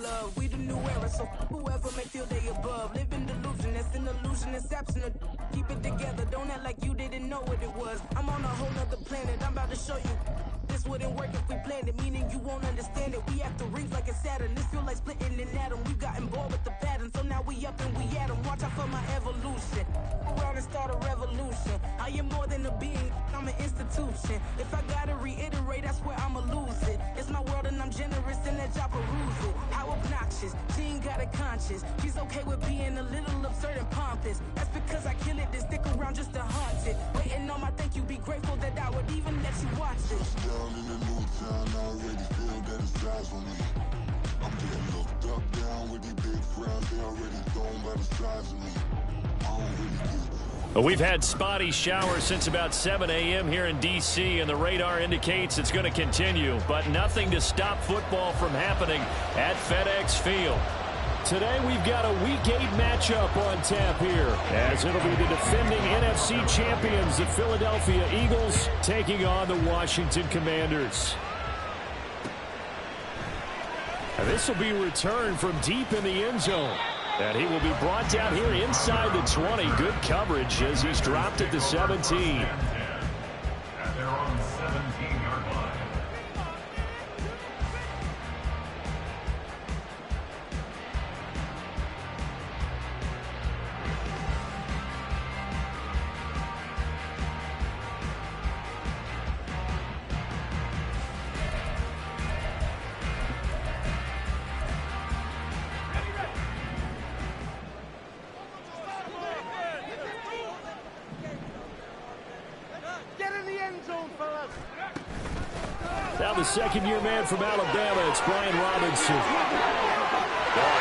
love. We the new era, so whoever may feel they above. Live in delusion, that's an illusion, it's absent. Keep it together, don't act like you didn't know what it was. I'm on a whole nother planet, I'm about to show you. This wouldn't work if we planned it, meaning you won't understand it. We have to rings like a Saturn, this feel like splitting an atom. We've gotten bored with the pattern, so now we up and we at 'em. Watch out for my evolution, around and start a revolution. I am more than a being, I'm an institution. If I gotta reiterate, that's where I'ma lose it. It's my world and I'm generous and that job peruse it. How obnoxious, she ain't got a conscience. She's okay with being a little absurd and pompous. That's because I kill it, then stick around just to haunt it. Waiting on my thank you, be grateful that I would even let you watch it. Down in the new town, I already feel that it's eyes on me. I'm getting looked up, down with these big frowns, they already thrown by the size of me. I don't really get Well, we've had spotty showers since about 7 a.m. here in D.C., and the radar indicates it's going to continue, but nothing to stop football from happening at FedEx Field. Today we've got a Week 8 matchup on tap here, as it'll be the defending NFC champions, the Philadelphia Eagles, taking on the Washington Commanders. And this will be returned from deep in the end zone. And he will be brought down here inside the 20. Good coverage as he's dropped at the 17. At their own 17-yard line. Now the second-year man from Alabama, it's Brian Robinson. Oh,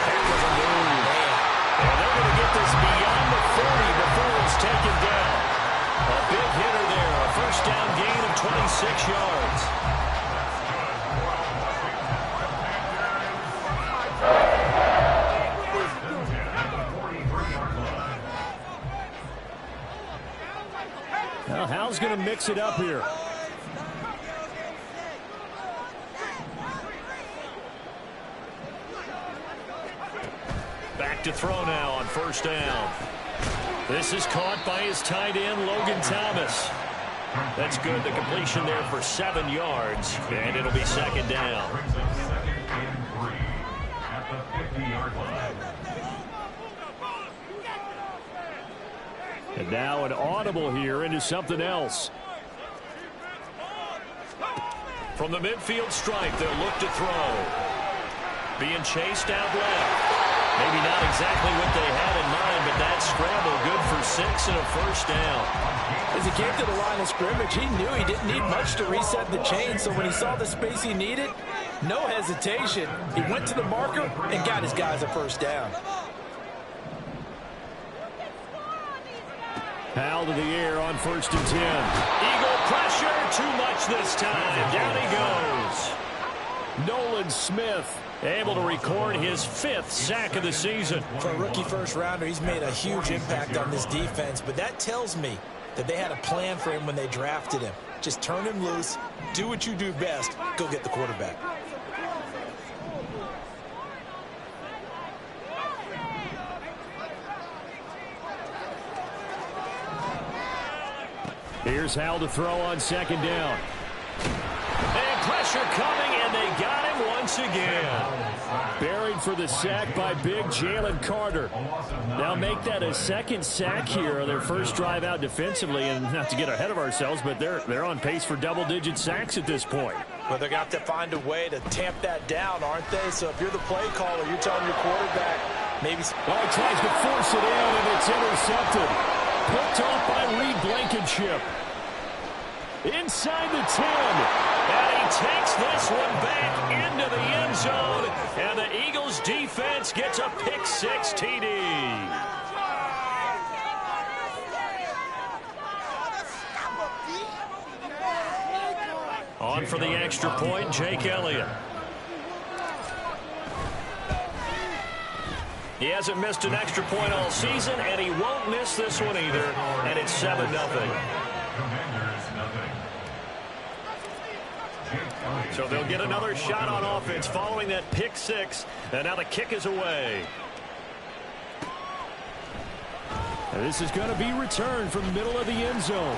heck of a move. And they're going to get this beyond the 40 before it's taken down. A big hitter there, a first down gain of 26 yards. Now Hal's going to mix it up here. Back to throw now on first down. This is caught by his tight end, Logan Thomas. That's good. The completion there for 7 yards, and it'll be second down. Second and 3 at the 50-yard line. And now an audible here into something else. From the midfield stripe, they'll look to throw. Being chased out left. Maybe not exactly what they had in mind, but that scramble good for 6 and a first down. As he came to the line of scrimmage, he knew he didn't need much to reset the chain, so when he saw the space he needed, no hesitation. He went to the marker and got his guys a first down. Hal to the air on first and 10. Eagle pressure, too much this time. Down he goes. Nolan Smith able to record his 5th sack of the season. For a rookie first-rounder, he's made a huge impact on this defense, but that tells me that they had a plan for him when they drafted him. Just turn him loose, do what you do best, go get the quarterback. Here's Hal to throw on second down. And pressure coming, and they got him once again. Buried for the sack by big Jalen Carter. Now make that a second sack here on their first drive out defensively, and not to get ahead of ourselves, but they're on pace for double-digit sacks at this point. Well, they're going to have to find a way to tamp that down, aren't they? So if you're the play caller, you're telling your quarterback maybe... Oh, he tries to force it in, and it's intercepted. Picked off by Reed Blankenship. Inside the 10. And he takes this one back into the end zone. And the Eagles defense gets a pick-6 TD. On for the extra point, Jake Elliott. He hasn't missed an extra point all season, and he won't miss this one either. And it's 7-0. So they'll get another shot on offense following that pick six. And now the kick is away. And this is going to be returned from the middle of the end zone.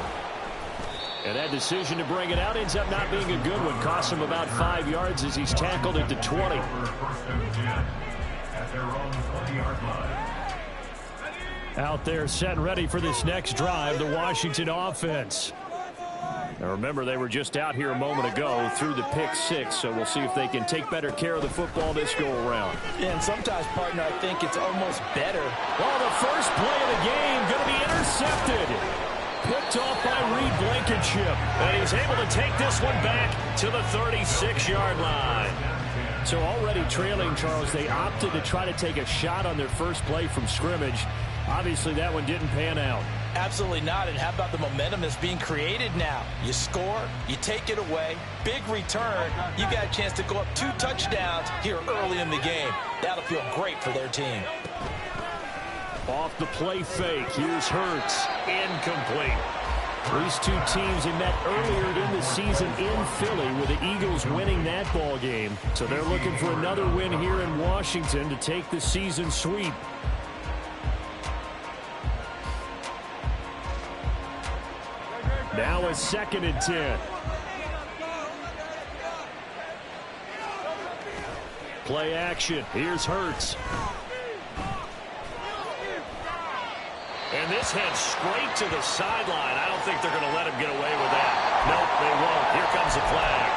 And that decision to bring it out ends up not being a good one. Costs him about 5 yards as he's tackled at the 20. Out there set and ready for this next drive, the Washington offense. Now remember, they were just out here a moment ago through the pick six, so we'll see if they can take better care of the football this go around. Yeah, and sometimes, partner, I think it's almost better. Oh, the first play of the game going to be intercepted. Picked off by Reed Blankenship. And he's able to take this one back to the 36-yard line. So already trailing, Charles, they opted to try to take a shot on their first play from scrimmage. Obviously, that one didn't pan out. Absolutely not. And how about the momentum that's being created now? You score, you take it away, big return. You got a chance to go up 2 touchdowns here early in the game. That'll feel great for their team. Off the play fake, here's Hurts. Incomplete. These two teams had met earlier in the season in Philly with the Eagles winning that ball game. So they're looking for another win here in Washington to take the season sweep. Now a 2nd and 10. Play action. Here's Hurts. And this heads straight to the sideline. I don't think they're going to let him get away with that. Nope, they won't. Here comes a flag.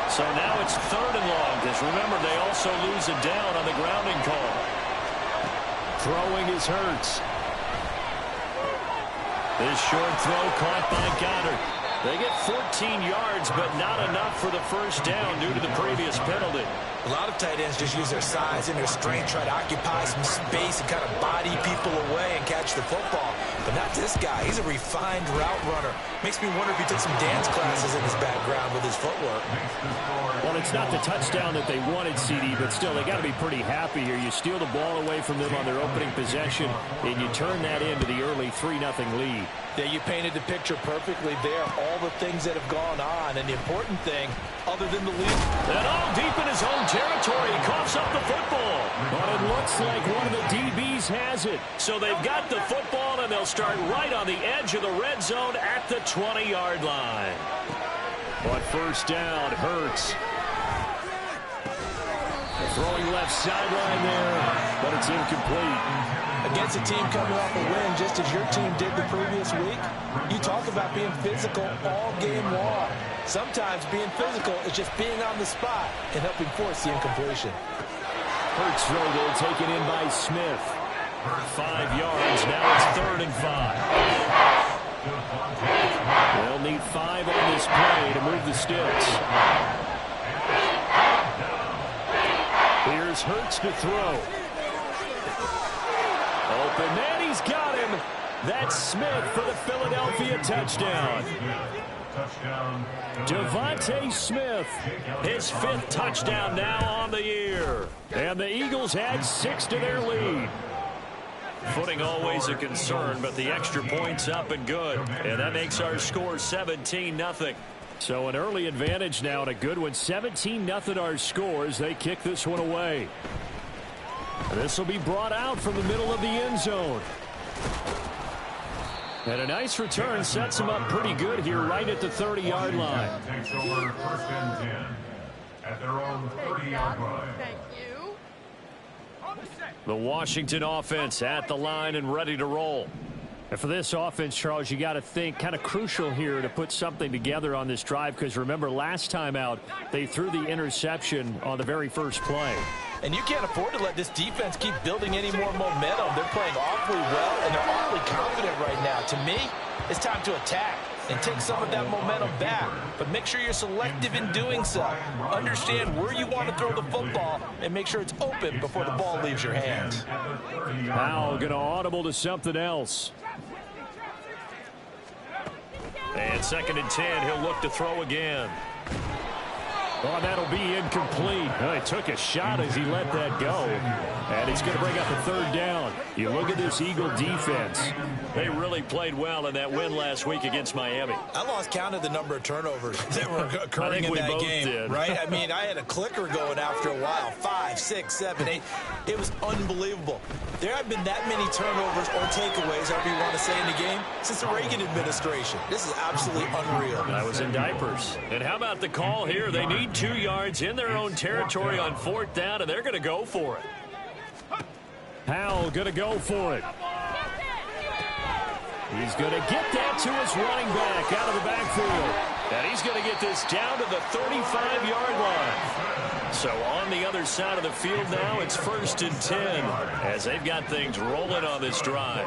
So now it's 3rd and long, because remember, they also lose a down on the grounding call. Throwing is Hurts. This short throw caught by Gotw. They get 14 yards, but not enough for the first down due to the previous penalty. A lot of tight ends just use their size and their strength, try to occupy some space and kind of body people away and catch the football. But not this guy. He's a refined route runner. Makes me wonder if he took some dance classes in his background with his footwork. Well, it's not the touchdown that they wanted, CD, but still, they got to be pretty happy here. You steal the ball away from them on their opening possession, and you turn that into the early 3-0 lead. Yeah, you painted the picture perfectly there. All the things that have gone on, and the important thing, other than the lead. And all deep in his own territory, he coughs up the football. But it looks like one of the DBs has it. So they've got the football, and they'll start right on the edge of the red zone at the 20-yard line. But first down, Hurts. Throwing left sideline there, but it's incomplete. Against a team coming off a win, just as your team did the previous week, you talk about being physical all game long. Sometimes being physical is just being on the spot and helping force the incompletion. Hurts throw there, taken in by Smith. 5 yards, now it's 3rd and 5. They'll need 5 on this play to move the sticks. Here's Hurts to throw. Open man, he's got him. That's Smith for the Philadelphia touchdown. Devontae Smith, His 5th touchdown now on the year. and the Eagles add 6 to their lead. Footing always a concern, but the extra point's up and good. And that makes our score 17-0. So an early advantage now and a good one. 17-0 our scores. They kick this one away. This will be brought out from the middle of the end zone. And a nice return sets them up pretty good here right at the 30-yard line. Takes over 1st and 10 at their own 30-yard line. Thank you. The Washington offense at the line and ready to roll. And for this offense, Charles, you got to think kind of crucial here to put something together on this drive, because remember last time out they threw the interception on the very first play. And you can't afford to let this defense keep building any more momentum. They're playing awfully well, and they're awfully confident right now. To me, it's time to attack and take some of that momentum back. But make sure you're selective in doing so. Understand where you want to throw the football and make sure it's open before the ball leaves your hands. Now going to audible to something else. And 2nd and 10, he'll look to throw again. Oh, that'll be incomplete. He took a shot as he let that go. And it's going to bring up a third down. You look at this Eagle defense. They really played well in that win last week against Miami. I lost count of the number of turnovers that were occurring in that game. Right? I mean, I had a clicker going after a while. 5, 6, 7, 8. It was unbelievable. There have been that many turnovers or takeaways, however you want to say, in the game since the Reagan administration. This is absolutely unreal. I was in diapers. And how about the call here? They need 2 yards in their own territory on 4th down, and they're going to go for it. Howell going to go for it. He's going to get that to his running back out of the backfield. And he's going to get this down to the 35-yard line. So on the other side of the field now, it's 1st and 10 as they've got things rolling on this drive.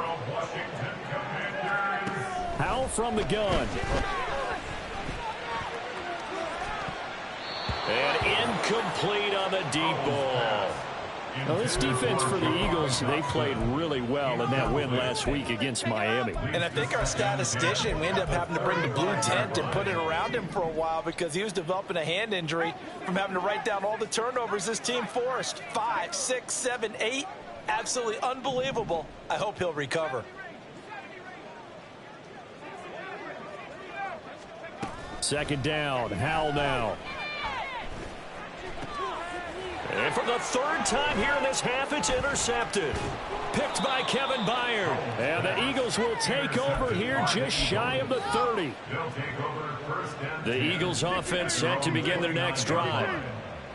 Howell from the gun. And incomplete on the deep ball. Now, this defense for the Eagles, they played really well in that win last week against Miami. And I think our statistician, we ended up having to bring the blue tent and put it around him for a while because he was developing a hand injury from having to write down all the turnovers this team forced. 5, 6, 7, 8. Absolutely unbelievable. I hope he'll recover. Second down, Howell now. And for the 3rd time here in this half, it's intercepted. Picked by Kevin Byard. And the Eagles will take over here just shy of the 30. The Eagles offense set to begin their next drive.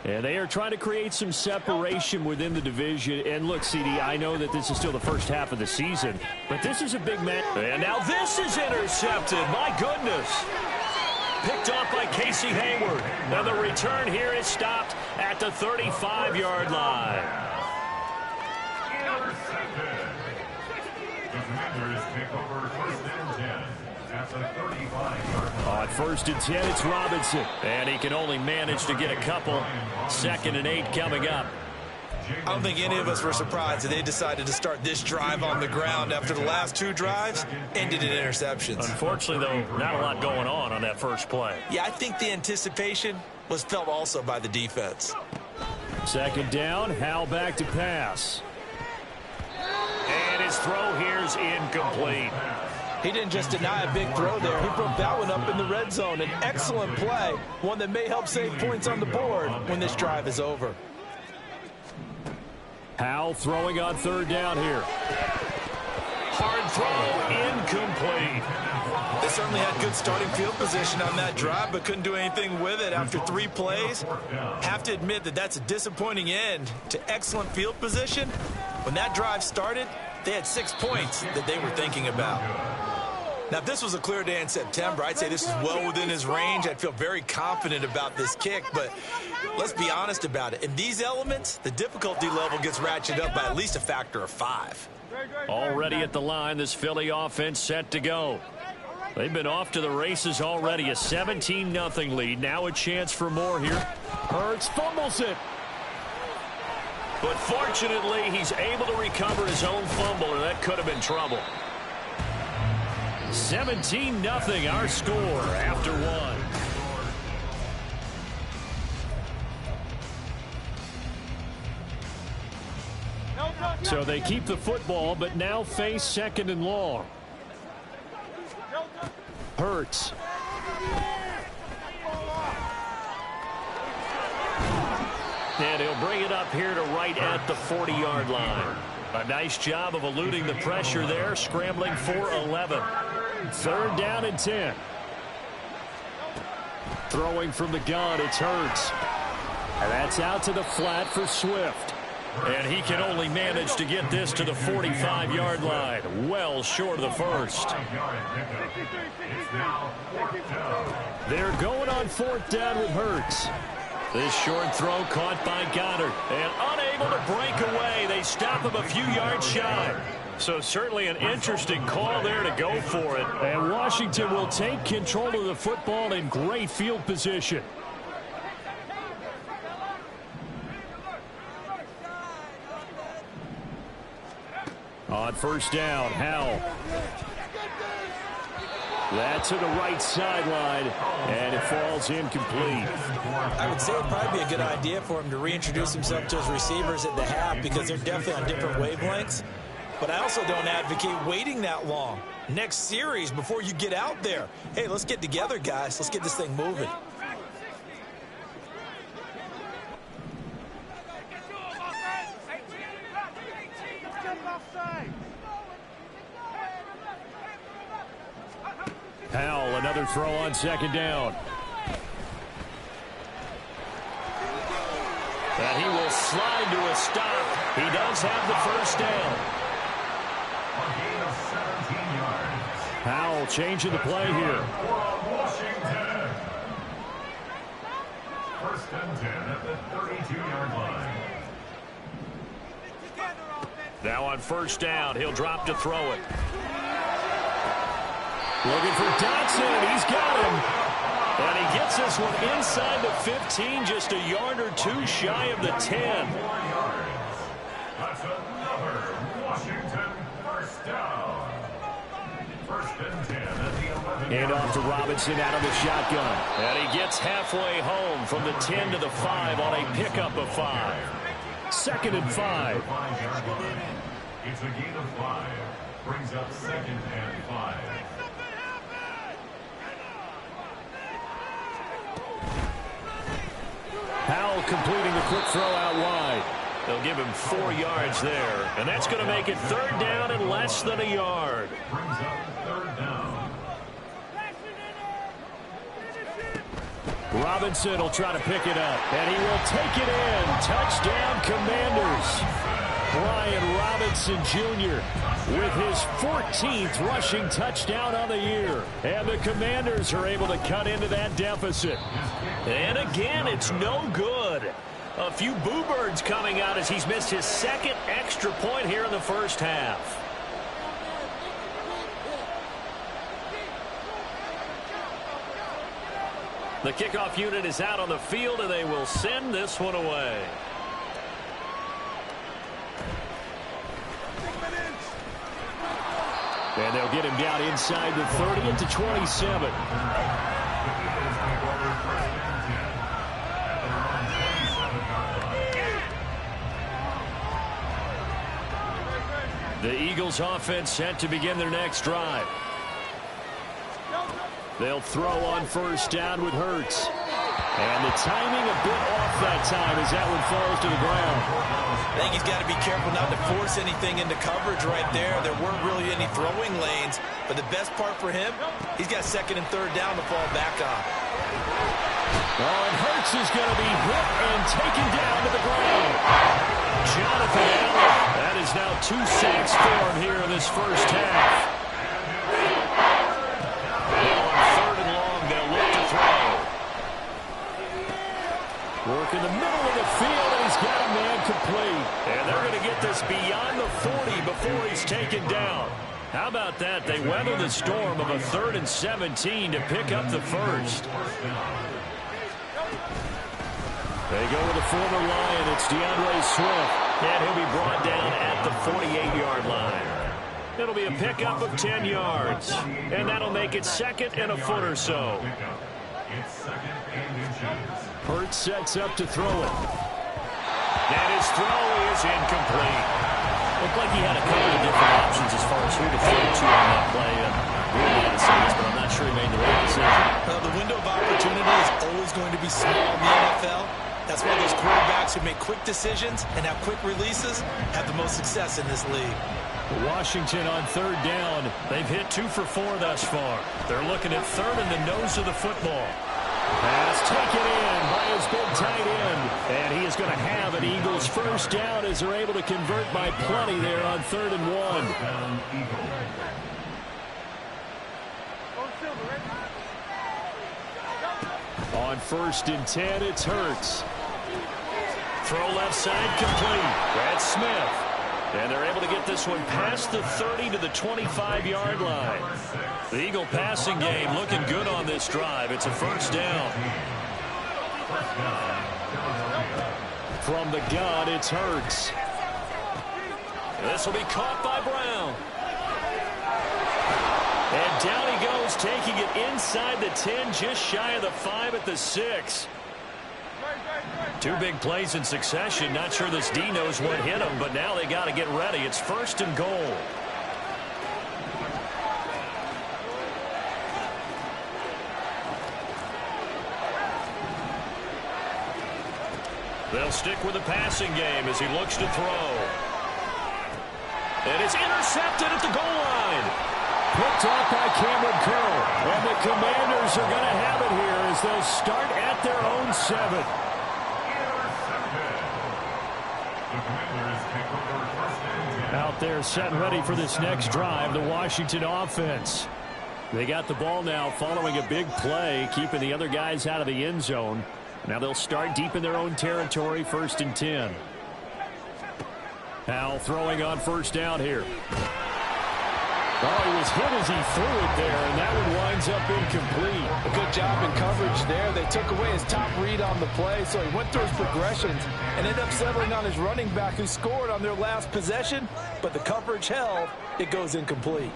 And they are trying to create some separation within the division. And look, CD, I know that this is still the first half of the season, but this is a big match. And now this is intercepted. My goodness. Picked off by Casey Hayward. And the return here is stopped at the 35-yard line. Intercepted. The Commanders take over 1st and 10 at the 35-yard line. On 1st and 10, it's Robinson. And he can only manage to get a couple. 2nd and 8 coming up. I don't think any of us were surprised that they decided to start this drive on the ground after the last 2 drives ended in interceptions. Unfortunately, though, not a lot going on that first play. Yeah, I think the anticipation was felt also by the defense. 2nd down, Howell back to pass. And his throw here's incomplete. He didn't just deny a big throw there. He broke that one up in the red zone. An excellent play, one that may help save points on the board when this drive is over. Howell throwing on 3rd down here. Hard throw, incomplete. They certainly had good starting field position on that drive, but couldn't do anything with it after 3 plays. Have to admit that that's a disappointing end to excellent field position. When that drive started, they had 6 points that they were thinking about. Now, if this was a clear day in September, I'd say this is well within his range. I'd feel very confident about this kick, but let's be honest about it. In these elements, the difficulty level gets ratcheted up by at least a factor of 5. Already at the line, this Philly offense set to go. They've been off to the races already. A 17-0 lead. Now a chance for more here. Hurts fumbles it. But fortunately, he's able to recover his own fumble, or that could have been trouble. 17-0 our score after 1. So they keep the football, but now face 2nd and long. Hurts. And he'll bring it up here to right at the 40-yard line. A nice job of eluding the pressure there, scrambling for 11. 3rd down and 10. Throwing from the gun, it's Hurts. And that's out to the flat for Swift. And he can only manage to get this to the 45-yard line. Well short of the first. They're going on 4th down with Hurts. This short throw caught by Gotw. And unable to break away. They stop him a few yards shy. So certainly an interesting call there to go for it. And Washington will take control of the football in great field position. On 1st down, Howell. That to the right sideline, and it falls incomplete. I would say it'd probably be a good idea for him to reintroduce himself to his receivers at the half because they're definitely on different wavelengths. But I also don't advocate waiting that long. Next series before you get out there. Hey, let's get together, guys. Let's get this thing moving. Powell, another throw on second down. And he will slide to a stop. He does have the first down. A gain of 17 yards. Powell changing the play here. Washington. First and 10 at the 32-yard line. Now on first down, he'll drop to throw it. Looking for Dotson. He's got him. And he gets this one inside the 15, just a yard or two shy of the 10. 4 yards. That's another Washington first down. First and 10 at the 11. And off to Robinson out of the shotgun. And he gets halfway home from the 10 to the 5 on a pickup of 5. Second and 5. It's a gain of 5. Brings up second and 5. Powell completing the quick throw out wide. They'll give him 4 yards there. And that's going to make it third down and less than a yard. Brings up third down. Robinson will try to pick it up. And he will take it in. Touchdown, Commanders. Brian Robinson Jr. with his 14th rushing touchdown on the year. And the Commanders are able to cut into that deficit. And again, it's no good. A few boo birds coming out as he's missed his second extra point here in the first half. The kickoff unit is out on the field, and they will send this one away. And they'll get him down inside the 30 into 27. The Eagles offense set to begin their next drive. They'll throw on first down with Hurts. And the timing a bit off that time as that one falls to the ground. I think he's got to be careful not to force anything into coverage right there. There weren't really any throwing lanes. But the best part for him, he's got second and third down to fall back on. Oh, and Hurts is going to be hit and taken down to the ground. Jonathan Allen. That is now 2 sacks for him here in this first half. Work in the middle of the field, and he's got a man complete. And they're going to get this beyond the 40 before he's taken down. How about that? They weather the storm of a 3rd and 17 to pick up the first. They go with the former Lion. It's DeAndre Swift. And he'll be brought down at the 48-yard line. It'll be a pickup of 10 yards. And that'll make it second and a foot or so. It's second and inches. Hurts sets up to throw it. And his throw is incomplete. Looked like he had a couple of different options as far as who to throw to on that play. And really had to say this, but I'm not sure he made the right decision. The window of opportunity is always going to be small in the NFL. That's why those quarterbacks who make quick decisions and have quick releases have the most success in this league. Washington on third down. They've hit 2 for 4 thus far. They're looking at third in the nose of the football. Pass taken in by his big tight end. And he is going to have an Eagles first down as they're able to convert by plenty there on 3rd and 1. On 1st and 10, it's Hurts. Throw left side complete. That's Smith. And they're able to get this one past the 30 to the 25-yard line. The Eagle passing game looking good on this drive. It's a first down. From the gun, it's Hurts. This will be caught by Brown. And down he goes Eagles taking it inside the 10, just shy of the 5 at the 6. Two big plays in succession. Not sure this D knows what hit them, but now they got to get ready. It's 1st and goal. They'll stick with the passing game as he looks to throw. And it's intercepted at the goal line. Picked off by Cameron Curl. And the Commanders are going to have it here as they'll start at their own 7. Out there set and ready for this next drive, the Washington offense. They got the ball now following a big play, keeping the other guys out of the end zone. Now they'll start deep in their own territory, 1st and 10. Howell throwing on 1st down here. Oh, he was hit as he threw it there, and that one winds up incomplete. A good job in coverage there. They took away his top read on the play, so he went through his progressions and ended up settling on his running back who scored on their last possession, but the coverage held. It goes incomplete.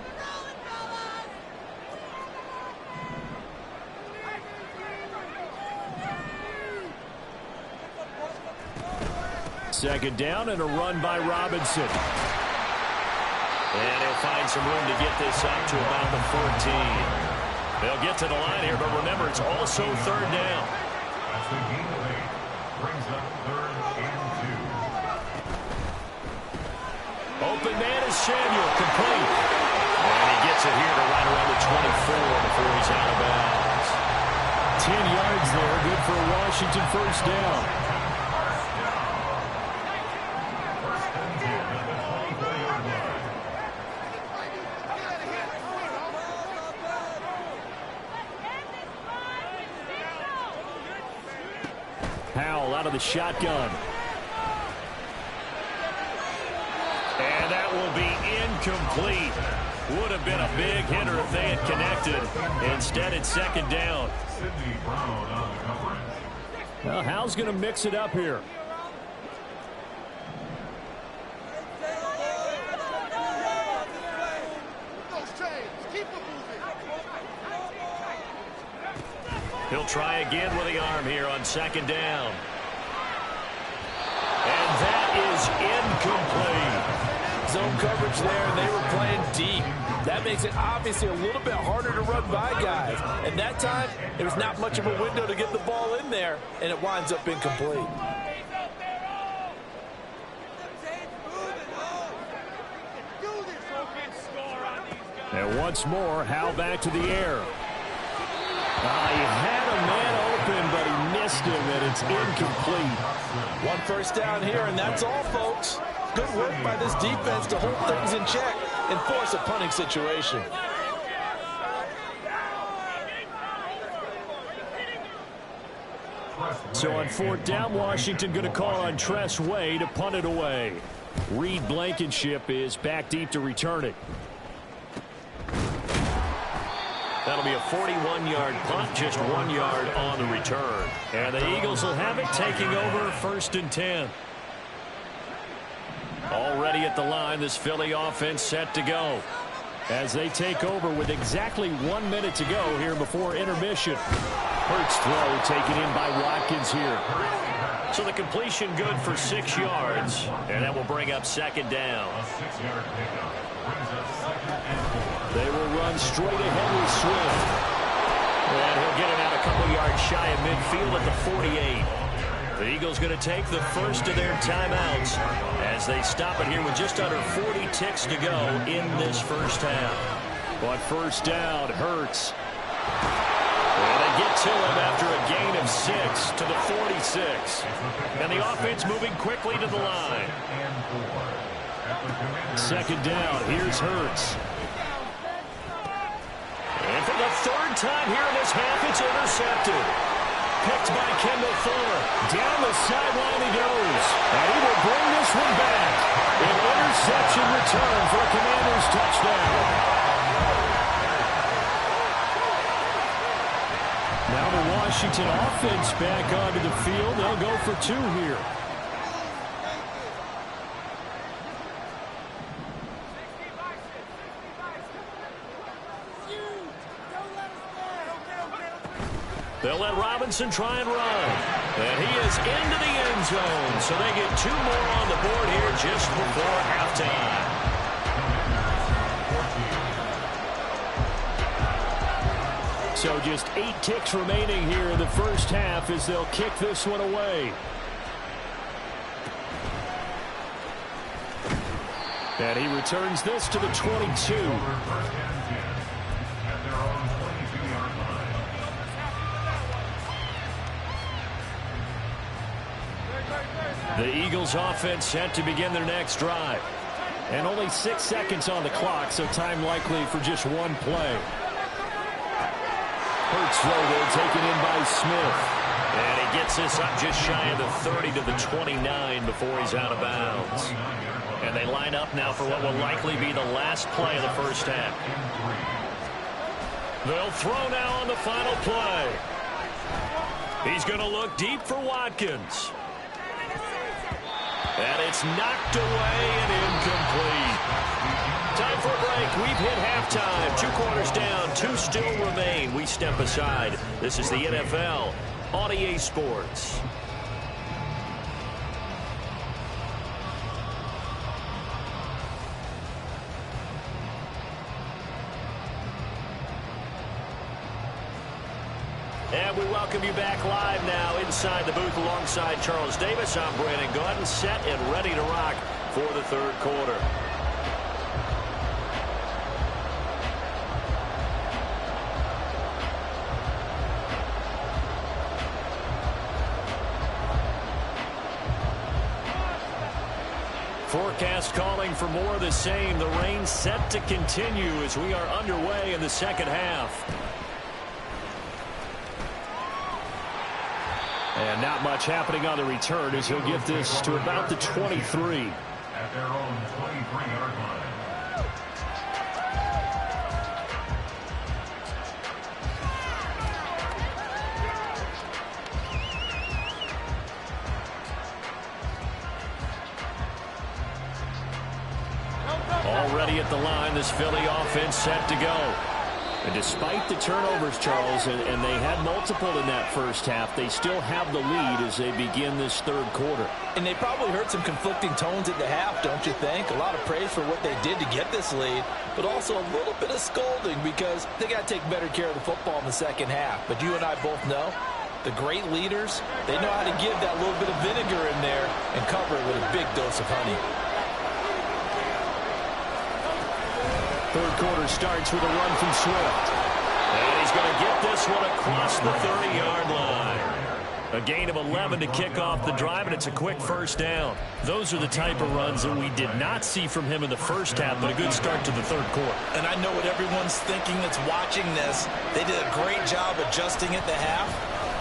Second down and a run by Robinson. And he'll find some room to get this up to about the 14. They'll get to the line here, but remember, it's also 3rd down. That's the gain of 8. Brings up 3rd and 2. Open man is Samuel, complete. And he gets it here to right around the 24 before he's out of bounds. 10 yards there, good for a Washington 1st down. Howell out of the shotgun. And that will be incomplete. Would have been a big hitter if they had connected. Instead, it's 2nd down. Well, Howell's going to mix it up here. He'll try again with the arm here on 2nd down. And that is incomplete. Zone coverage there, and they were playing deep. That makes it obviously a little bit harder to run by guys. And that time, there was not much of a window to get the ball in there, and it winds up incomplete. And once more, Howell back to the air. He had a man open, but he missed him, and it's incomplete. 1 first down here, and that's all, folks. Good work by this defense to hold things in check and force a punting situation. So on 4th down, Washington going to call on Tress Way to punt it away. Reed Blankenship is back deep to return it. That'll be a 41-yard punt, just 1 yard on the return. And the Eagles will have it, taking over 1st and 10. Already at the line, this Philly offense set to go. As they take over with exactly 1 minute to go here before intermission. Hurts throw taken in by Watkins here. So the completion good for 6 yards. And that will bring up 2nd down. A 6-yard pickup brings up 2nd and 4. They will run straight ahead with Swift. And he'll get it out a couple yards shy of midfield at the 48. The Eagles going to take the first of their timeouts as they stop it here with just under 40 ticks to go in this first half. But 1st down, Hurts. And they get to him after a gain of 6 to the 46. And the offense moving quickly to the line. 2nd down, here's Hurts. And for the 3rd time here in this half, it's intercepted. Picked by Kendall Fuller. Down the sideline he goes. And he will bring this one back. An interception return for a Commanders touchdown. Now the Washington offense back onto the field. They'll go for 2 here. They'll let Robinson try and run. And he is into the end zone. So they get 2 more on the board here just before halftime. So just 8 ticks remaining here in the first half as they'll kick this one away. And he returns this to the 22. The Eagles offense set to begin their next drive. And only 6 seconds on the clock, so time likely for just one play. Hurts throw there, taken in by Smith. And he gets this up just shy of the 30 to the 29 before he's out of bounds. And they line up now for what will likely be the last play of the first half. They'll throw now on the final play. He's going to look deep for Watkins. And it's knocked away and incomplete. Time for a break. We've hit halftime. 2 quarters down, 2 still remain. We step aside. This is the NFL on EA Sports. And we welcome you back live now inside the booth alongside Charles Davis. I'm Brandon Gotw, set and ready to rock for the third quarter. Forecast calling for more of the same. The rain set to continue as we are underway in the second half. And not much happening on the return as he'll get this to about the 23. At their own 23-yard line. Already at the line, this Philly offense set to go. And despite the turnovers, Charles, and they had multiple in that first half, they still have the lead as they begin this third quarter. And they probably heard some conflicting tones at the half, don't you think? A lot of praise for what they did to get this lead, but also a little bit of scolding because they got to take better care of the football in the second half. But you and I both know the great leaders, they know how to give that little bit of vinegar in there and cover it with a big dose of honey. Third quarter starts with a run from Swift. And he's going to get this one across the 30-yard line. A gain of 11 to kick off the drive, and it's a quick first down. Those are the type of runs that we did not see from him in the first half, but a good start to the third quarter. And I know what everyone's thinking that's watching this. They did a great job adjusting at the half.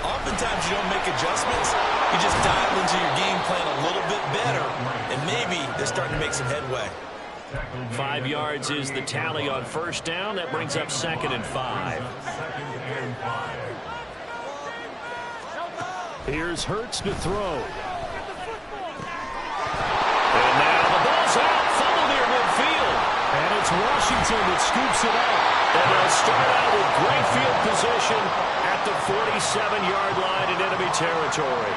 Oftentimes you don't make adjustments. You just dial into your game plan a little bit better, and maybe they're starting to make some headway. 5 yards is the tally on first down. That brings up 2nd and 5. Here's Hurts to throw. And now the ball's out. Fumble near midfield. And it's Washington that scoops it up. And they'll start out with great field position at the 47-yard line in enemy territory.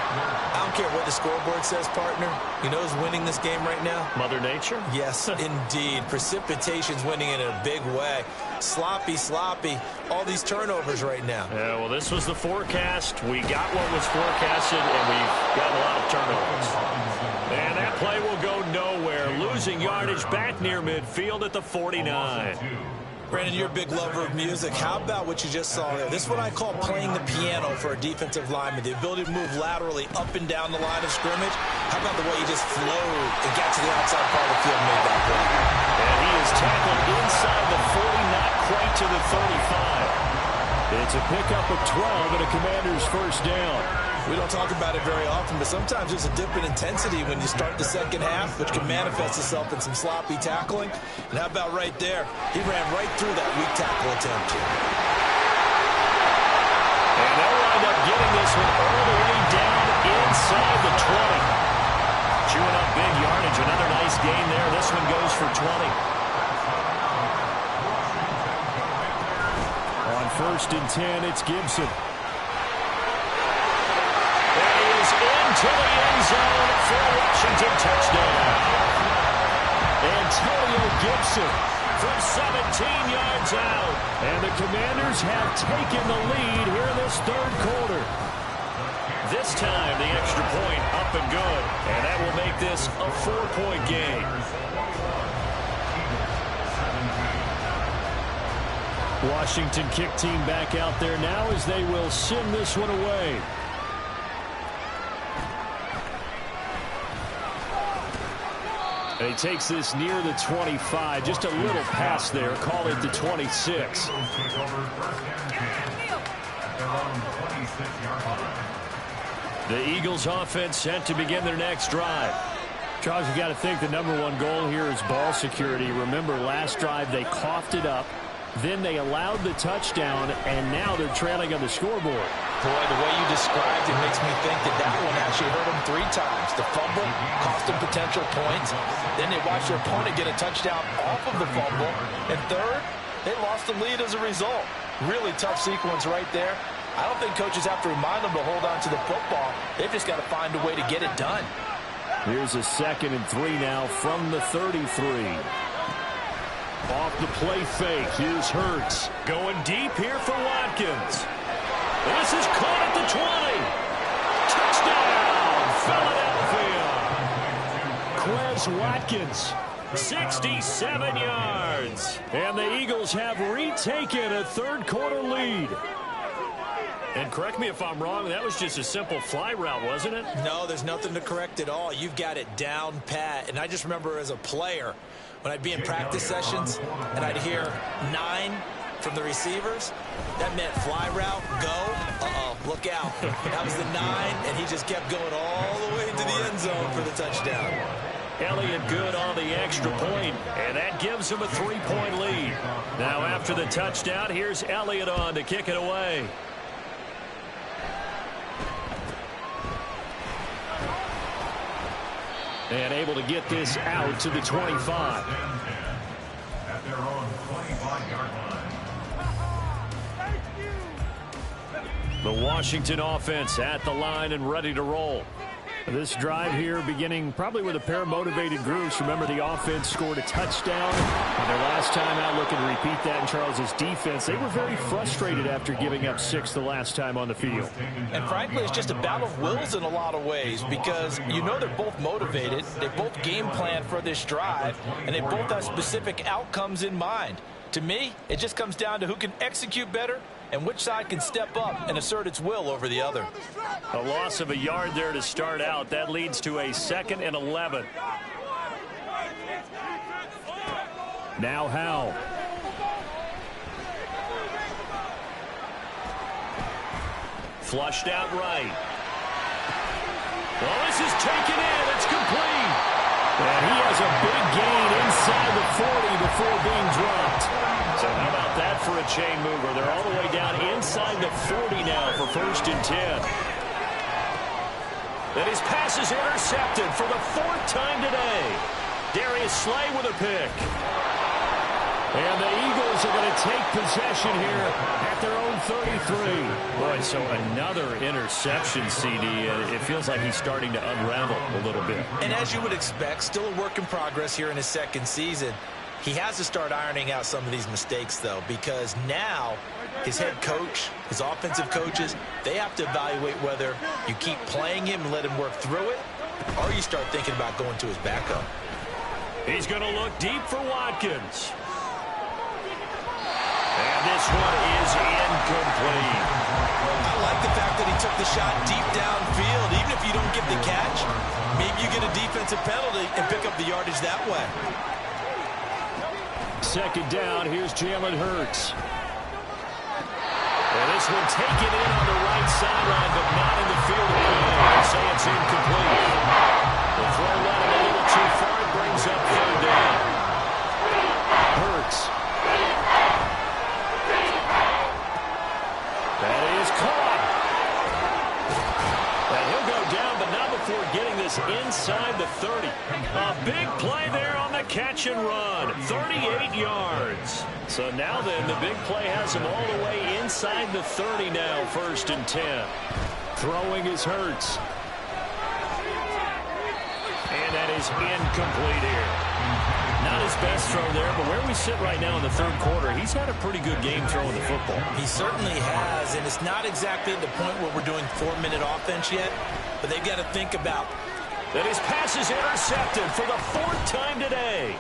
I don't care what the scoreboard says, partner. You know who's winning this game right now? Mother Nature? Yes, indeed. Precipitation's winning in a big way. Sloppy, sloppy. All these turnovers right now. Yeah, well, this was the forecast. We got what was forecasted, and we've got a lot of turnovers. And that play will go nowhere. Losing yardage back near midfield at the 49. Brandon, you're a big lover of music. How about what you just saw there? This is what I call playing the piano for a defensive lineman. The ability to move laterally up and down the line of scrimmage. How about the way he just flowed and got to the outside part of the field and made that play? And he is tackled inside the 40, not quite to the 35. It's a pickup of 12 and a Commander's first down. We don't talk about it very often, but sometimes there's a dip in intensity when you start the second half, which can manifest itself in some sloppy tackling. And how about right there? He ran right through that weak tackle attempt. And they'll wind up getting this one all the way down inside the 20. Chewing up big yardage. Another nice gain there. This one goes for 20. On 1st and 10, it's Gibson. to the end zone for a Washington touchdown. Antonio Gibson from 17 yards out. And the Commanders have taken the lead here in this third quarter. This time, the extra point up and good. And that will make this a 4-point game. Washington kick team back out there now as they will send this one away. And he takes this near the 25. Just a little pass there. Call it the 26. The Eagles offense set to begin their next drive. Charles, you got to think the #1 goal here is ball security. Remember, last drive they coughed it up. Then they allowed the touchdown, and now they're trailing on the scoreboard. Boy, the way you described it makes me think that that one actually hurt them 3 times. The fumble cost them potential points. Then they watched their opponent get a touchdown off of the fumble. And third, they lost the lead as a result. Really tough sequence right there. I don't think coaches have to remind them to hold on to the football. They've just got to find a way to get it done. Here's a 2nd and 3 now from the 33. Off the play fake. Here's Hurts. Going deep here for Watkins. This is caught at the 20. Touchdown, Philadelphia. Quez Watkins, 67 yards. And the Eagles have retaken a third quarter lead. And correct me if I'm wrong, that was just a simple fly route, wasn't it? No, there's nothing to correct at all. You've got it down pat. And I just remember as a player, when I'd be in practice sessions and I'd hear 9 from the receivers, that meant fly route, go, look out. That was the 9, and he just kept going all the way into the end zone for the touchdown. Elliott good on the extra point, and that gives him a 3-point lead. Now after the touchdown, here's Elliott on to kick it away. And able to get this out to the 25. At their own 25-yard line. The Washington offense at the line and ready to roll. This drive here beginning probably with a pair of motivated groups. Remember, the offense scored a touchdown and their last time out. Looking to repeat that in Charles's defense. They were very frustrated after giving up 6 the last time on the field. And frankly, it's just a battle of wills in a lot of ways because you know they're both motivated. They both game plan for this drive, and they both have specific outcomes in mind. To me, it just comes down to who can execute better and which side can step up and assert its will over the other. A loss of a yard there to start out. That leads to a 2nd and 11. Now Howe. Flushed out right. Well, this is taken in. It's complete. And he has a big gain inside the 40 before being dropped. So how about that for a chain mover? They're all the way down inside the 40 now for 1st and 10. And his pass is intercepted for the 4th time today. Darius Slay with a pick. And the Eagles are going to take possession here at their own 33. Boy, so another interception, CD. It feels like he's starting to unravel a little bit. And as you would expect, still a work in progress here in his 2nd season. He has to start ironing out some of these mistakes, though, because now his head coach, his offensive coaches, they have to evaluate whether you keep playing him and let him work through it, or you start thinking about going to his backup. He's going to look deep for Watkins. And this one is incomplete. I like the fact that he took the shot deep downfield. Even if you don't get the catch, maybe you get a defensive penalty and pick up the yardage that way. 2nd down, here's Jalen Hurts. And this one taken in on the right sideline, but not in the field of play. They say it's incomplete. The throw led him a little too far. It brings up 3rd down. Hurts. That is caught. And he'll go down, but not before getting this inside the 30. A big play there on the catch and run. 38 yards. So now then, the big play has him all the way inside the 30 now, 1st and 10. Throwing is Hurts. that is incomplete here. Not his best throw there, but where we sit right now in the third quarter, he's had a pretty good game throwing the football. He certainly has, and it's not exactly at the point where we're doing 4-minute offense yet, but they've got to think about that his pass is intercepted for the 4th time today.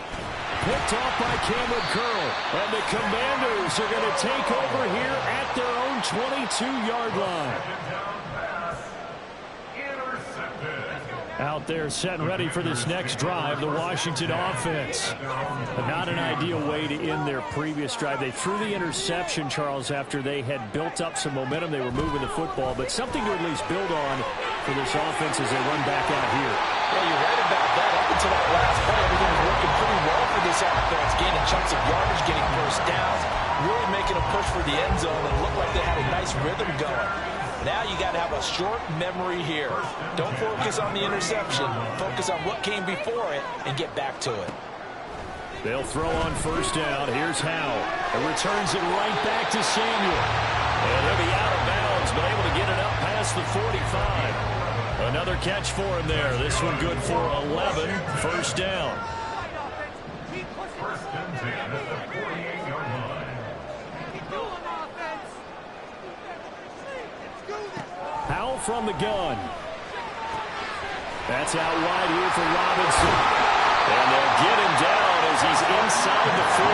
Picked off by Cameron Curl. And the Commanders are going to take over here at their own 22-yard line. Out there set and ready for this next drive, the Washington offense. But not an ideal way to end their previous drive. They threw the interception, Charles, after they had built up some momentum. They were moving the football, but something to at least build on for this offense as they run back out here. Yeah, you're right about that. Up until that last play, everything was working pretty well for this offense. Gaining chunks of yardage, getting first downs, really making a push for the end zone, and it looked like they had a nice rhythm going. Now you got to have a short memory here. Don't focus on the interception. Focus on what came before it and get back to it. They'll throw on first down. Here's Howell. And returns it right back to Samuel. And he'll be out of bounds, but able to get it up past the 45. Another catch for him there. This one good for 11. First down. First and 10 at the 48-yard line. Howell from the gun. That's out wide here for Robinson. And they'll get him down as he's inside the 40.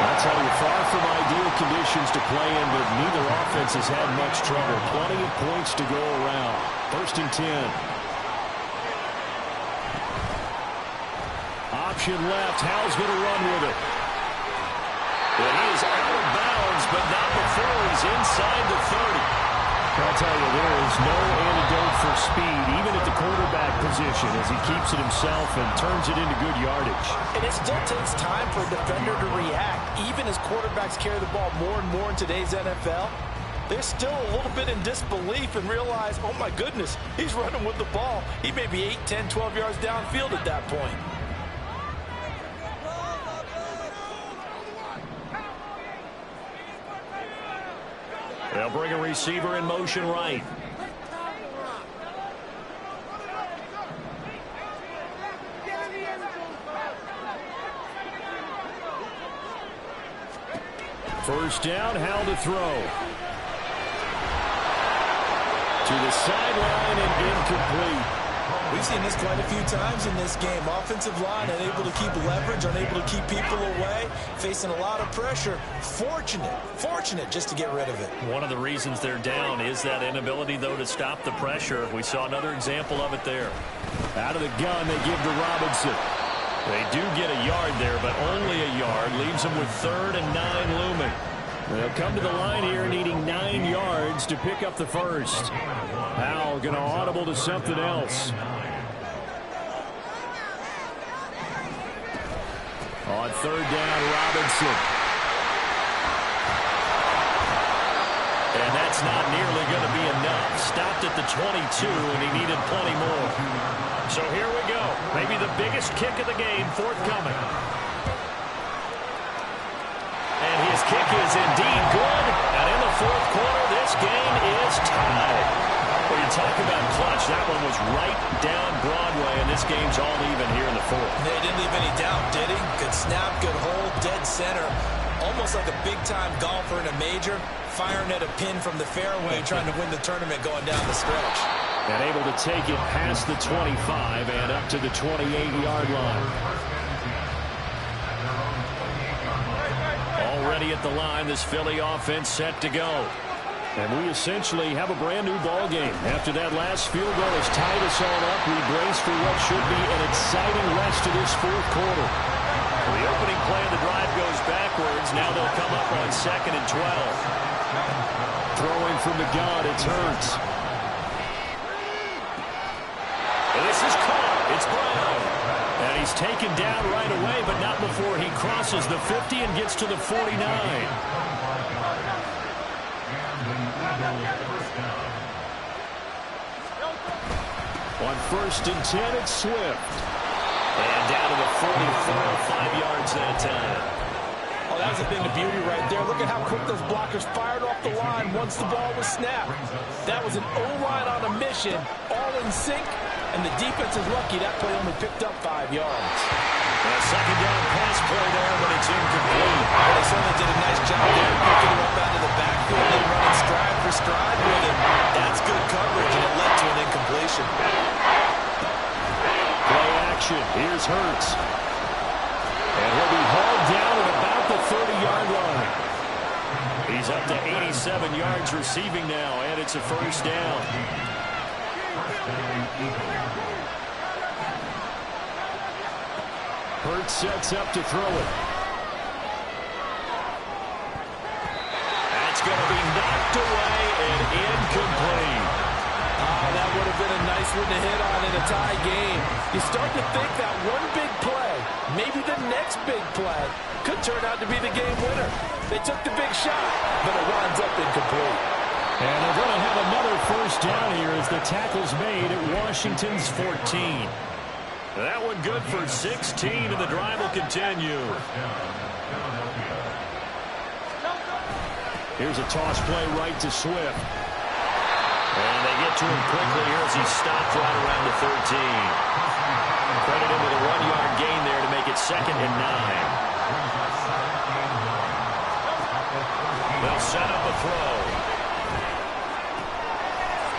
I'll tell you, far from ideal conditions to play in, but neither offense has had much trouble. Plenty of points to go around. First and 10. Option left. Howell's going to run with it. And he is out of bounds, but not before he's inside the 30. I'll tell you, there is no antidote for speed, even at the quarterback position, as he keeps it himself and turns it into good yardage. And it still takes time for a defender to react. Even as quarterbacks carry the ball more and more in today's NFL, they're still a little bit in disbelief and realize, oh my goodness, he's running with the ball. He may be 8, 10, 12 yards downfield at that point. They'll bring a receiver in motion right. First down, Howell to throw. To the sideline and incomplete. We've seen this quite a few times in this game. Offensive line unable to keep leverage, unable to keep people away, facing a lot of pressure. Fortunate just to get rid of it. One of the reasons they're down is that inability, though, to stop the pressure. We saw another example of it there. Out of the gun, they give to Robinson. They do get a yard there, but only a yard. Leaves them with 3rd and 9 looming. They'll come to the line here needing 9 yards to pick up the first. Howell going to audible to something else. On 3rd down, Robinson. And that's not nearly going to be enough. Stopped at the 22, and he needed plenty more. So here we go. Maybe the biggest kick of the game forthcoming. And his kick is indeed good. And in the 4th quarter, this game is tied. Well, you talk about clutch. That one was right down Broadway, and this game's all even here in the 4th. They didn't leave any doubt, did he? Good snap, good hold, dead center. Almost like a big-time golfer in a major, firing at a pin from the fairway, trying to win the tournament going down the stretch. And able to take it past the 25 and up to the 28-yard line. Already at the line, this Philly offense set to go. And we essentially have a brand-new ball game. After that last field goal has tied us all up, we brace for what should be an exciting rest of this 4th quarter. The opening play of the drive goes backwards. Now they'll come up on 2nd and 12. Throwing from the gun, it's Hurts. And this is caught. It's Brown. And he's taken down right away, but not before he crosses the 50 and gets to the 49. On 1st and 10, it's Swift. And down to the 44, 5 yards that time. Oh, that was a thing of beauty right there. Look at how quick those blockers fired off the line once the ball was snapped. That was an O-line on a mission, all in sync, And the defense is lucky that play only picked up 5 yards. And a second down pass play there, but it's incomplete. Well, they certainly did a nice job there, picking him up out of the backfield and running stride for stride with him. That's good coverage, and it led to an incompletion. Play action. Here's Hurts. And he'll be hauled down at about the 30-yard line. He's up to 87 yards receiving now, and it's a first down. Hurts sets up to throw it. That's going to be knocked away and incomplete. That would have been a nice one to hit on in a tie game. You start to think that one big play, maybe the next big play, could turn out to be the game winner. They took the big shot, but it winds up incomplete. And they're going to have another first down here as the tackle's made at Washington's 14. That one good for 16, and the drive will continue. Here's a toss play right to Swift. And they get to him quickly here as he stopped right around the 13. Credit him with a 1-yard gain there to make it 2nd and 9. They'll set up a throw.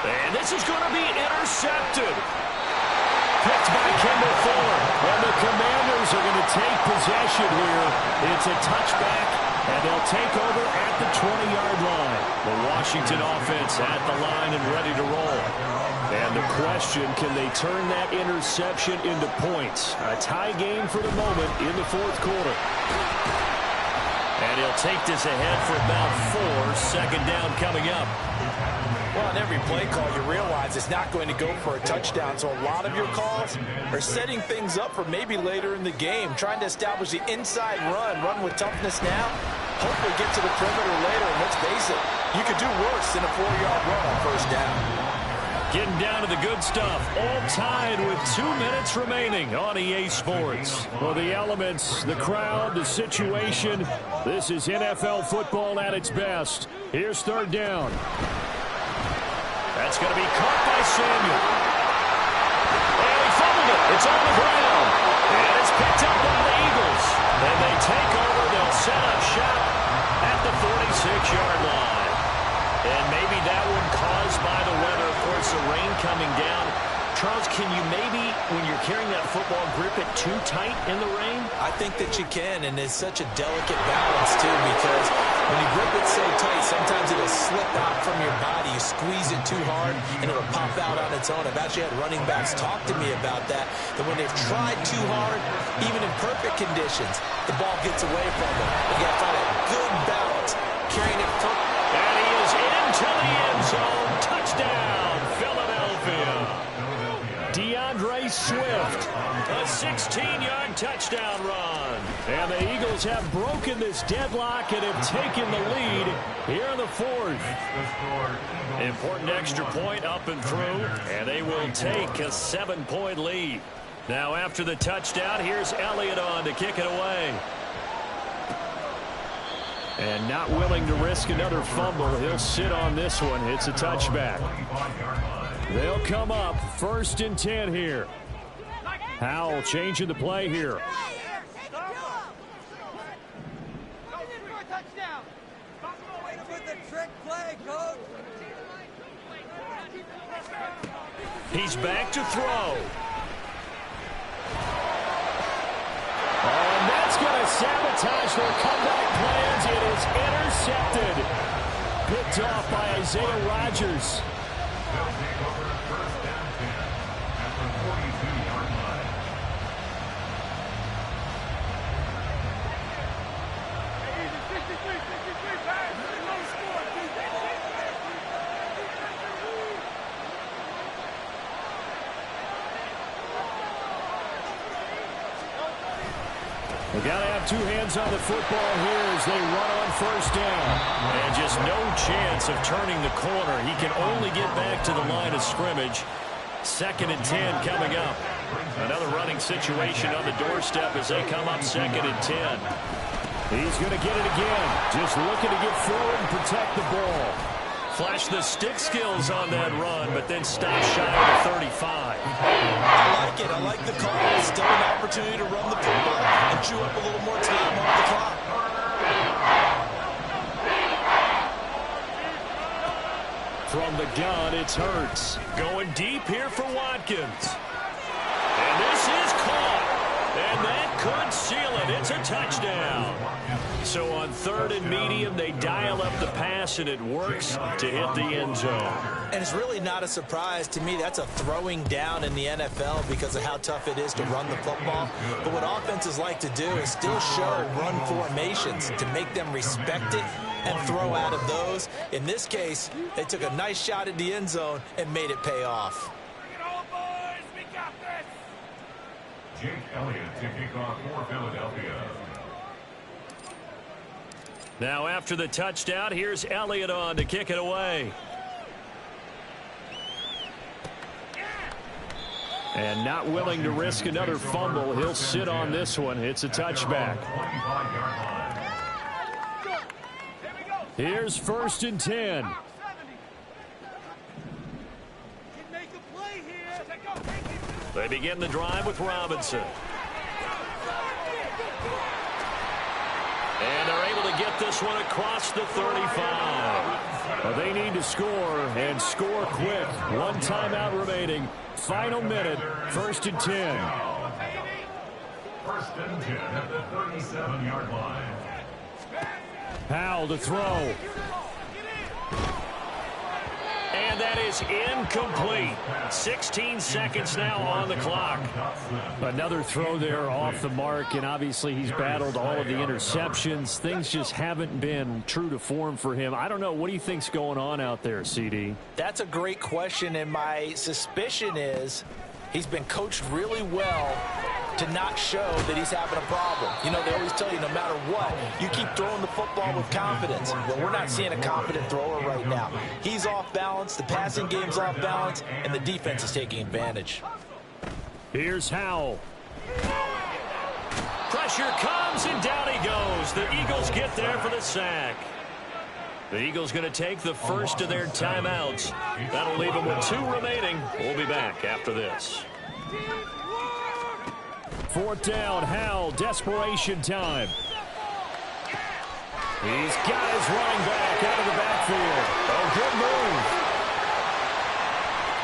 And this is going to be intercepted. Picked by Kendall Fuller. And the Commanders are going to take possession here. It's a touchback, and they'll take over at the 20-yard line. The Washington offense at the line and ready to roll. And the question, can they turn that interception into points? A tie game for the moment in the 4th quarter. And he'll take this ahead for about 4. Second down coming up. Well, on every play call, you realize it's not going to go for a touchdown. So a lot of your calls are setting things up for maybe later in the game, trying to establish the inside run with toughness now, hopefully get to the perimeter later. And let's face it, you could do worse than a 4-yard run on first down. Getting down to the good stuff. All tied with 2 minutes remaining on EA Sports. Well, the elements, the crowd, the situation, this is NFL football at its best. Here's 3rd down. That's going to be caught by Samuel. And he fumbled it. It's on the ground. And it's picked up by the Eagles. And they take over. They'll set up shop at the 46-yard line. And maybe that one caused by the weather. Of course, the rain coming down. Charles, can you maybe, when you're carrying that football, grip it too tight in the rain? I think that you can, and it's such a delicate balance, too, because when you grip it so tight, sometimes it'll slip out from your body. You squeeze it too hard, and it'll pop out on its own. I've actually had running backs talk to me about that when they've tried too hard, even in perfect conditions, the ball gets away from them. You got to find a good balance, carrying it from... And he is into the end zone. Touchdown, Philadelphia. DeAndre Swift. A 16-yard touchdown run. And the Eagles have broken this deadlock and have taken the lead here in the 4th. Important extra point up and through, and they will take a 7-point lead. Now after the touchdown, here's Elliott on to kick it away. And not willing to risk another fumble. He'll sit on this one. It's a touchback. They'll come up 1st and 10 here. Howell changing the play here. He's back to throw. And that's going to sabotage their comeback plans. It is intercepted. Picked off by Isaiah Rodgers. They've got to have 2 hands on the football here as they run on first down. And just no chance of turning the corner. He can only get back to the line of scrimmage. 2nd and 10 coming up. Another running situation on the doorstep as they come up 2nd and 10. He's going to get it again. Just looking to get forward and protect the ball. Flash the stick skills on that run, but then stop shy of the 35. I like it. I like the call. Still an opportunity to run the football and chew up a little more time off the clock. From the gun, it's Hurts. Going deep here for Watkins. And this is caught. And that could seal it. It's a touchdown. So on 3rd and medium, they dial up the pass, and it works to hit the end zone. And it's really not a surprise to me. That's a throwing down in the NFL because of how tough it is to run the football. But what offenses like to do is still show run formations to make them respect it and throw out of those. In this case, they took a nice shot at the end zone and made it pay off. Jake Elliott to kick off for Philadelphia. Now after the touchdown, here's Elliott on to kick it away. And not willing to risk another fumble. He'll sit on this one. It's a touchback. Here's 1st and 10. They begin the drive with Robinson. And they're able to get this one across the 35. Well, they need to score, and score quick. 1 timeout remaining. Final minute, 1st and 10. 1st and 10 at the 37-yard line. Powell to throw. And that is incomplete. 16 seconds now on the clock. Another throw there off the mark, and obviously he's battled all of the interceptions. Things just haven't been true to form for him. I don't know. What do you think's going on out there, CD? That's a great question, and my suspicion is he's been coached really well to not show that he's having a problem. You know, they always tell you no matter what, you keep throwing the football with confidence. Well, we're not seeing a confident thrower right now. He's off balance, the passing game's off balance, and the defense is taking advantage. Here's Howell. Pressure comes, and down he goes. The Eagles get there for the sack. The Eagles going to take the first of their timeouts. That'll leave them with 2 remaining. We'll be back after this. 4th down, Howell, desperation time. He's got his running back out of the backfield. Oh, good move.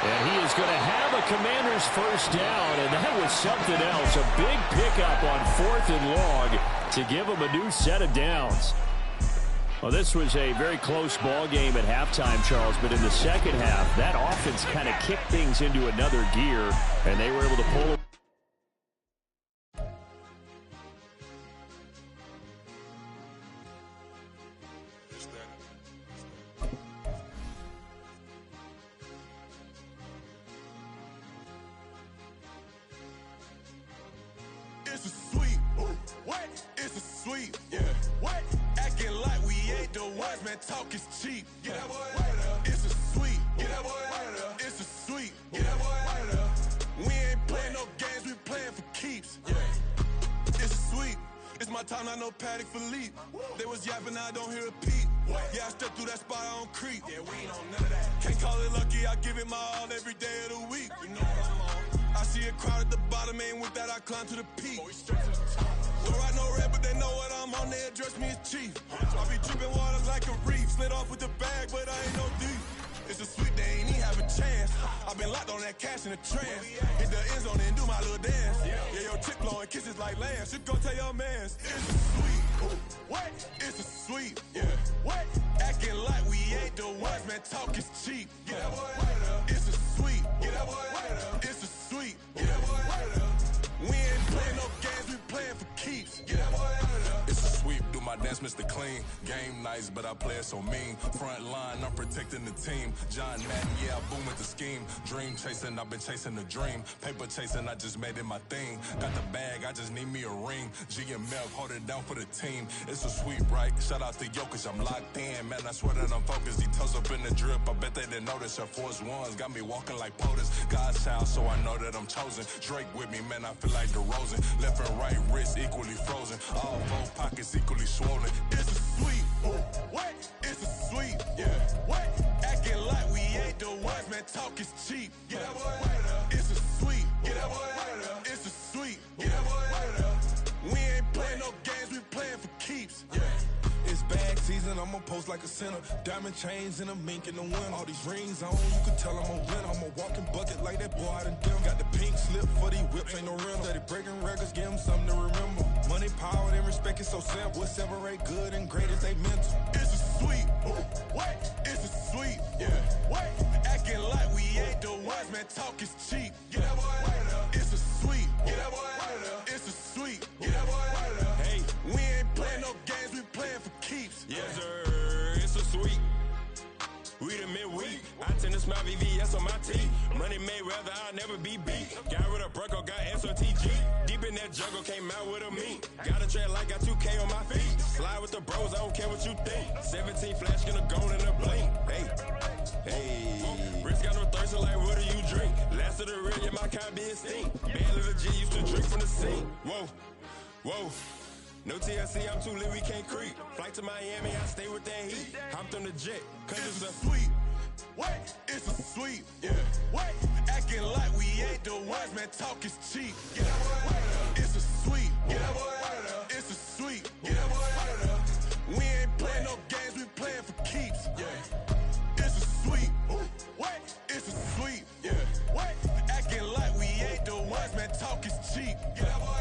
And he is going to have a Commander's first down, and that was something else. A big pickup on 4th and long to give him a new set of downs. Well, this was a very close ball game at halftime, Charles, but in the second half, that offense kind of kicked things into another gear, and they were able to pull it. It's a sweep. What? It's a sweep. Yeah. What? Acting like we ain't the ones, man. Talk is cheap. Get that boy out of there. It's a sweep. Get that boy out of there. It's a sweep. Get that boy out of there. We ain't playing no games. We playing for keeps. Yeah. It's a sweep. It's my time, not no Paddock for leap. They was yapping, I don't hear a peep. Yeah, I step through that spot, I don't creep. Yeah, we ain't on none of that. Can't call it lucky, I give it my all every day of the week. You know what I'm on. I see a crowd at the bottom, and with that I climb to the peak. Don't ride no red, but they know what I'm on, they address me as chief. I be dripping water like a reef, slid off with the bag, but I ain't no thief. It's a sweet, they ain't even have a chance. I've been locked on that cash in a trance. Hit the end zone and do my little dance. Yeah, your chick blowing kisses like Lance. You go tell your mans. It's a sweet. What? It's a sweet. Yeah. What? Acting like we ain't the ones, man. Talk is cheap. Get that boy out of there. It's a sweet. Get that boy out of there. It's a sweet. Get that boy out of there. We ain't playing no games, we playing for keeps. Get that boy out of there. It's a sweep, do my dance, Mr. Clean. Game nice, but I play it so mean. Front line, I'm protecting the team. John Madden, yeah, I boom with the scheme. Dream chasing, I've been chasing the dream. Paper chasing, I just made it my thing. Got the bag, I just need me a ring. G and Mel, hold it down for the team. It's a sweep, right? Shout out to Jokic, I'm locked in. Man, I swear that I'm focused. He toes up in the drip, I bet they didn't notice. Her force ones got me walking like POTUS. God's child, so I know that I'm chosen. Drake with me, man, I feel like DeRozan. Left and right wrist equally frozen. All 4 pockets equally swollen. It's a sweep. What? It's a sweep. Yeah. What? talk is cheap. Get that boy out of there. It's a sweep. Get that boy out of there. It's a sweep. Get that boy out of there. We ain't playing no games, we playing for keeps. Yeah. It's bag season, I'ma post like a sinner. Diamond chains and a mink in the wind. All these rings on, you can tell I'm a winner. I'm a walking bucket like that boy out in Denver. Got the pink slip for these whips, ain't no rental. Steady breaking records, give them something to remember. Money, power, and respect is so simple. What separate good and great is they mental. It's a sweep. What? It's a sweep. Yeah. What? Acting like we ain't the ones, man. Talk is cheap. Get that boy out of there. It's a sweep. Get that boy out of there. It's a sweep. Get that boy out of there. Hey, we ain't playing no games, we playing for keeps. Yes, sir. It's a sweep. We the midweek. I tend to smile VVS on my teeth. Money made rather I'll never be beat. Got rid of Bronco, got SOTG. Deep in that jungle, came out with a meat. Got a tread like got 2K on my feet. Slide with the bros, I don't care what you think. 17 flash, gonna go in a blink. Hey, hey. Rich got no thirsting like what do you drink? Last of the real, yeah, my kind be a stink. Bad little G used to drink from the sink. Whoa, whoa. No TLC, I'm too lit, we can't creep. Flight to Miami, I stay with that heat. Hopped on the jet, cause it's a sweep. What? It's a sweep. Yeah. What? Acting like we ain't the ones, man. Talk is cheap. Get that boy out of there. It's a sweep. Get that boy out of there. It's a sweep. Get that boy out of there. We ain't playing no games, we playing for keeps. Yeah. It's a sweep. What? It's a sweep. Yeah. What? Acting like we ain't the ones, man. Talk is cheap. Get that boy